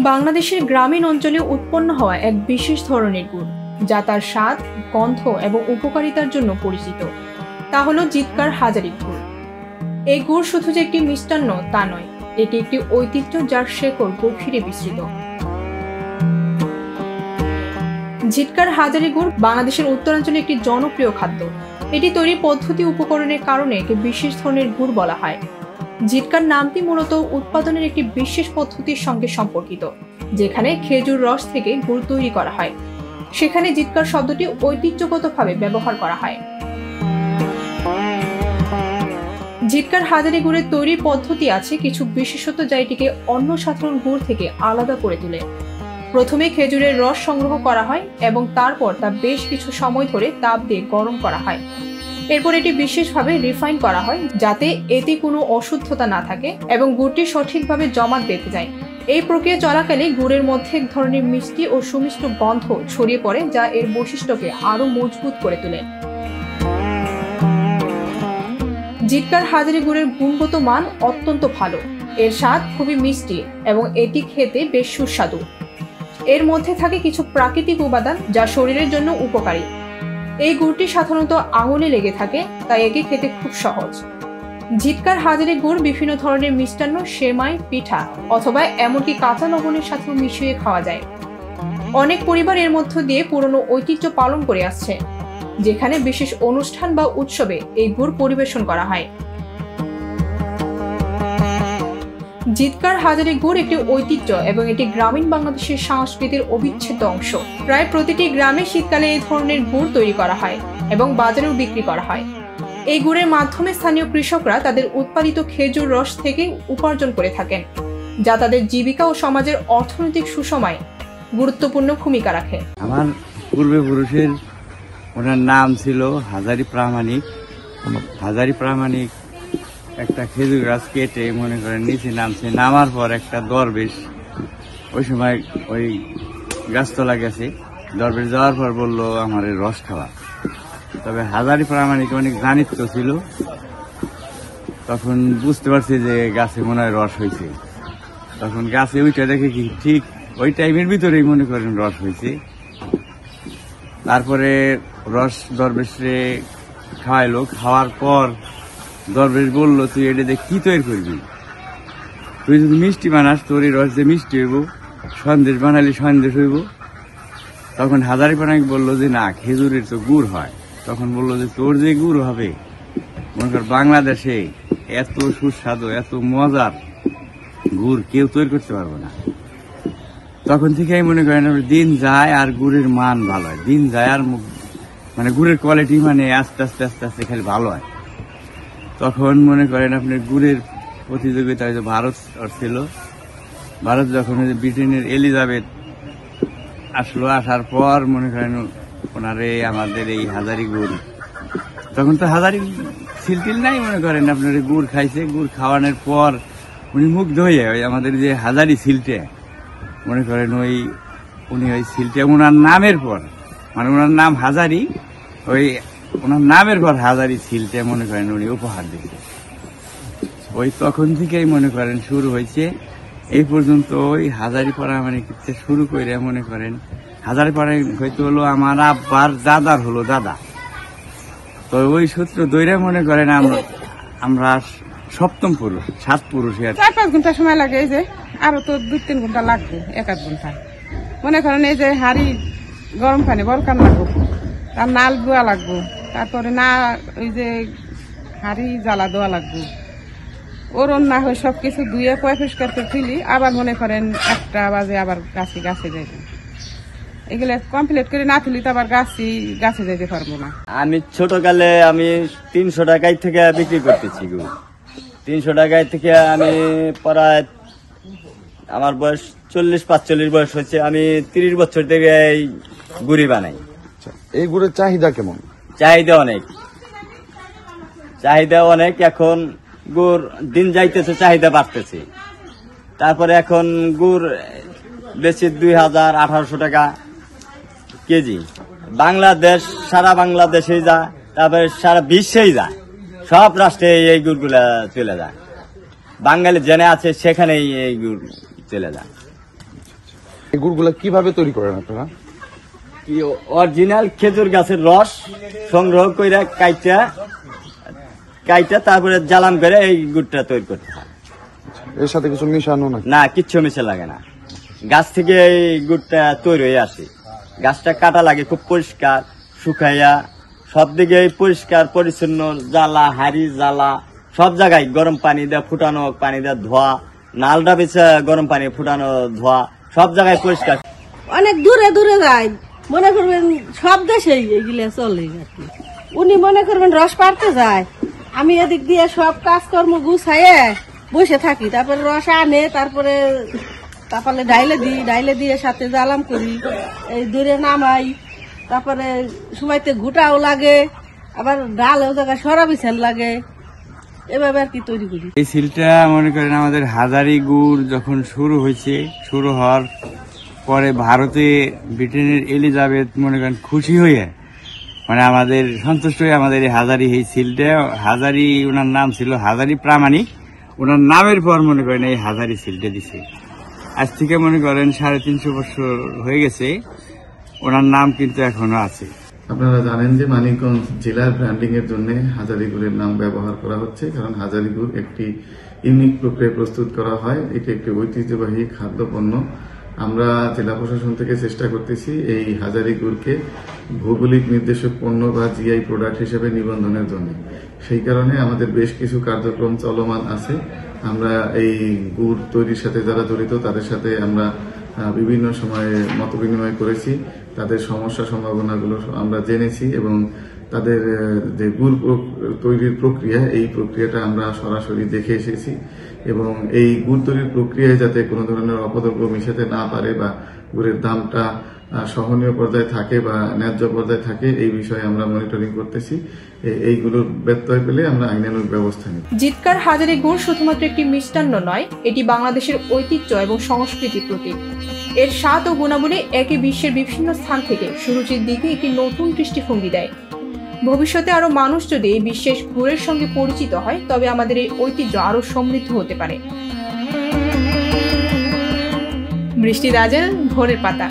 বাংলাদেশের গ্রামীণ অঞ্চলে উৎপন্ন হওয়া এক বিশেষ ধরনের গুড়, যা তার স্বাদ, গন্ধ এবং উপকারিতার জন্য পরিচিত। তা হলো জিতকার হাজারী গুড়। এই গুড় শুধু যে একটি মিষ্টান্ন তা নয়, এটি একটি ঐতিহ্য যার শেকড় গভীরে বিস্তৃত। জিতকার হাজারী গুড় বাংলাদেশের উত্তরাঞ্চলে একটি জনপ্রিয় খাদ্য। এটি তৈরির পদ্ধতি উপকরণের কারণে একে বিশেষ ধরনের গুড় বলা হয়। জিতকার নামটি মূলত উৎপাদনের একটি বিশেষ পদ্ধতির সঙ্গে সম্পর্কিত, যেখানে খেজুর রস থেকে গুড় তৈরি করা হয়। সেখানে জিতকার শব্দটি ঐতিহ্যগতভাবে ব্যবহার করা হয়। জিতকার হাজারী গুড়ের তৈরির পদ্ধতি আছে কিছু বিশেষত্ব, যা এটিকে অন্য সাধারণ গুড় থেকে আলাদা করে তোলে। প্রথমে খেজুরের রস সংগ্রহ করা হয় এবং তারপর তা বেশ কিছু সময় ধরে তাপ দিয়ে গরম করা হয়। এরপর এটি বিশেষভাবে রিফাইন করা হয়, যাতে এতে কোনো অশুদ্ধতা না থাকে এবং গুড়টি সঠিকভাবে জমাট বেঁধে যায়। এই প্রক্রিয়া চলাকালে গুড়ের মধ্যে এক ধরনের মিষ্টি ও সুমিষ্ট গন্ধ ছড়িয়ে পড়ে, যা এর বৈশিষ্ট্যকে আরো মজবুত করে তোলে। জিতকার হাজারী গুড়ের গুণগত মান অত্যন্ত ভালো। এর স্বাদ খুবই মিষ্টি এবং এটি খেতে বেশ সুস্বাদু। এর মধ্যে থাকে কিছু প্রাকৃতিক উপাদান যা শরীরের জন্য উপকারী। এই গুড়টি সাধারণত আঙুলে লেগে থাকে, তাই একে খেতে খুব সহজ। জিতকার হাজারী গুড় বিভিন্ন ধরনের মিষ্টান্ন, সেমাই, পিঠা অথবা এমনকি কাঁচা লবণের সাথেও মিশিয়ে খাওয়া যায়। অনেক পরিবার এর মধ্য দিয়ে পুরনো ঐতিহ্য পালন করে আসছে, যেখানে বিশেষ অনুষ্ঠান বা উৎসবে এই গুড় পরিবেশন করা হয়। জিতকার হাজারী গুড় একটি ঐতিহ্য এবং এটি গ্রামীণ বাংলাদেশের সংস্কৃতির অবিচ্ছেদ্য অংশ। প্রায় প্রতিটি গ্রামে শীতকালে এই ধরনের গুড় তৈরি করা হয় এবং বাজারেও বিক্রি করা হয়। এই গুড়ের মাধ্যমে স্থানীয় কৃষকরা তাদের উৎপাদিত খেজুর রস থেকে উপার্জন করে থাকেন, যা তাদের জীবিকা ও সমাজের অর্থনৈতিক সুষমায় গুরুত্বপূর্ণ ভূমিকা রাখে। আমার পূর্বপুরুষের ওনার নাম ছিল হাজারী প্রামাণিক। হাজারী প্রামাণিক একটা খেজুর গাছ কেটে মনে করেন নিচে নামছে, নামার পর একটা দরবেশ ওই সময় ওই গাছতলা গেছে, দরবেশ যাওয়ার পর বললো আমার রস খাওয়া। তবে হাজারী প্রামাণিক অনেক জানিত ছিল, তখন বুঝতে পারছে যে গাছে মনে হয় রস হয়েছে। তখন গাছে ওইটা দেখে কি ঠিক ওই টাইমের ভিতরেই মনে করেন রস হয়েছে। তারপরে রস দরবেশে খাওয়াইলো, খাওয়ার পর দরবেশ বললো তুই এটা দিয়ে কি তৈরি করবি, তুই যদি মিষ্টি বানাস তোর এই রস দিয়ে মিষ্টি হইব, সন্দেশ বানালি সন্দেশ হইব। তখন হাজারী প্রামাণিক বললো যে না, খেজুরের তো গুড় হয়। তখন বললো যে তোর যে গুড় হবে, মনে কর বাংলাদেশে এত সুস্বাদু এত মজার গুড় কেউ তৈরি করতে পারবে না। তখন থেকে মনে করেন দিন যায় আর গুড়ের মান ভালো হয়, দিন যায় আর মানে গুড়ের কোয়ালিটি মানে আস্তে আস্তে আস্তে আস্তে খালি ভালো হয়। তখন মনে করেন আপনার গুড়ের প্রতিযোগিতা ভারত ছিল। ভারত যখন ব্রিটেনের এলিজাবেথ আসলো, আসার পর মনে করেন ওনারে আমাদের এই হাজারী গুড়, তখন তো হাজারী সিলটিল নাই, মনে করেন আপনার গুড় খাইছে। গুড় খাওয়ানোর পর উনি মুগ্ধ হয়ে ওই আমাদের যে হাজারী সিলটে মনে করেন উনি ওই সিলটে ওনার নামের পর, মানে ওনার নাম হাজারী, ওই ওনার নামের পর হাজারী সিলটে মনে করেন উনি উপহার দিচ্ছে। ওই তখন থেকেই মনে করেন শুরু হয়েছে এই পর্যন্ত। ওই হাজারী প্রামাণিক শুরু করে মনে করেন হাজারী প্রামাণিক হয়তো হলো আমার আব্বার দাদার হলো দাদা। তো ওই সূত্র দৈরা মনে করেন আমরা সপ্তম পুরুষ, 7 পুরুষ। 4-5 ঘন্টা সময় লাগে, এই যে আরো তো 2-3 ঘন্টা লাগবে, 1-8 ঘন্টা। মনে করেন এই যে হাড়ি গরম পানি বলকান লাগবো, তার নাল ধোয়া লাগবো, তারপরে না ওই যে হাড়ি জ্বালা দেওয়া লাগবো, ওর না হয় সবকিছু ধুয়ে পরিষ্কার করে তুলি। আবার মনে করেন 1টা বাজে আবার গাছে যাইবে। এগুলো কমপ্লিট করে না তুলি তো আবার গাছে যাইতে পারবো না। আমি ছোটকালে আমি 300 টাকায় থেকে বিক্রি করতেছি গুড়। 300 টাকায় থেকে আমি প্রায় আমার বয়স 40-45 বয়স হচ্ছে। আমি 30 বছর থেকে এই গুড়ি বানাই। এই গুড়ের চাহিদা কেমন? চাহিদা অনেক। এখন গুড় দিন যাইতেছে, চাহিদা বাড়তেছে। তারপরে এখন গুড় বেশি 2000-1800 টাকা কেজি। বাংলাদেশ, সারা বাংলাদেশে যা, তারপরে সারা বিশ্বেই যায়, সব রাষ্ট্রে এই গুড়গুলা চলে যায়। বাঙালি জেনে আছে সেখানেই এই গুড় চলে যায়। এই গুড়গুলা কিভাবে তৈরি করেন আপনারা? অরিজিনাল খেজুর গাছের রস সংগ্রহ করে কাইটা তারপরে জ্বালান করে এই গুড়টা তৈরি করতে হয়। এর সাথে কিছু মিশানো না? না, কিচ্ছু মিশে লাগে না, গাছ থেকে এই গুড়টা তৈরি হয়ে আসে। গাছটা কাটা লাগে খুব পরিষ্কার, শুকাইয়া সব দিকে পরিষ্কার পরিচ্ছন্ন, জ্বালা হাড়ি জ্বালা সব জায়গায় গরম পানি দিয়ে ফুটানো, পানি দিয়ে ধোয়া, নালডা বেছে গরম পানি ফুটানো ধোয়া, সব জায়গায় পরিষ্কার। অনেক দূরে দূরে যায়, মনে করবেন সব দেশেই এগুলো চলে আর কি। উনি মনে করবেন রস পাড়তে যায়, আমি এদিক দিয়ে সব কাজকর্ম গুছাইয়ে বসে থাকি, তারপরে রস আনে, তারপরে ডাইলে দিয়ে সাথে জ্বালাম করি, এই দূরে নামাই, তারপরে সময়তে ঘুটাও লাগে, আবার ডালেও জায়গায় সরা বিছান লাগে, এভাবে আর কি তৈরি করি। এই সিলটা মনে করেন আমাদের হাজারি গুড় যখন শুরু হওয়ার পরে ভারতে ব্রিটেনের এলিজাবেথ মনে করেন খুশি হয়ে মানে আমাদের সন্তুষ্ট হয়ে আমাদের এই হাজারি এই সিলটা, হাজারি ওনার নাম ছিল হাজারি প্রামাণিক, ওনার নামের পর মনে করেন এই হাজারি সিলটা দিছে। আজ থেকে মনে করেন 350 বছর হয়ে গেছে, ওনার নাম কিন্তু এখনো আছে। আপনারা জানেন যে মানিকগঞ্জ জেলার ব্র্যান্ডিং এর জন্য হাজারি গুড়ের নাম ব্যবহার করা হচ্ছে, কারণ হাজারি গুড় একটি ইউনিক প্রক্রিয়ায় প্রস্তুত করা হয়। এটি একটি ঐতিহ্যবাহী খাদ্যপণ্য। আমরা জেলা প্রশাসন থেকে চেষ্টা করতেছি এই হাজারি গুড়কে ভৌগোলিক নির্দেশক পণ্য বা জিআই প্রোডাক্ট হিসেবে নিবন্ধনের জন্য। সেই কারণে আমাদের বেশ কিছু কার্যক্রম চলমান আছে। আমরা এই গুড় তৈরির সাথে যারা জড়িত তাদের সাথে আমরা বিভিন্ন সময়ে মত বিনিময় করেছি, তাদের সমস্যা সম্ভাবনাগুলো আমরা জেনেছি এবং তাদের যে গুড় তৈরির প্রক্রিয়া, এই প্রক্রিয়াটা আমরা সরাসরি দেখে এসেছি এবং এই গুড় তৈরির প্রক্রিয়ায় যাতে কোনো ধরনের অপদ্রব্য মিশাতে না পারে বা গুড়ের দামটা সহনীয় পর্যায়ে থাকে বা ন্যায্য পর্যায়ে থাকে, এই বিষয়ে আমরা মনিটরিং করতেছি। এইগুলোর ব্যত্যয় পেলে আমরা আইনানুগ ব্যবস্থা নিই। জিতকার হাজারি গুড় শুধুমাত্র একটি মিষ্টান্ন নয়, এটি বাংলাদেশের ঐতিহ্য এবং সংস্কৃতির প্রতীক। এর স্বাদ ও গুণাবলী একে বিশ্বের বিভিন্ন স্থান থেকে সুরুচির দিকে একটি নতুন দৃষ্টিভঙ্গি দেয়। ভবিষ্যতে আরো মানুষ যদি এই বিশেষ গুড়ের সঙ্গে পরিচিত হয়, তবে আমাদের এই ঐতিহ্য আরো সমৃদ্ধ হতে পারে। বৃষ্টি রাজেল, ভোরের পাতা।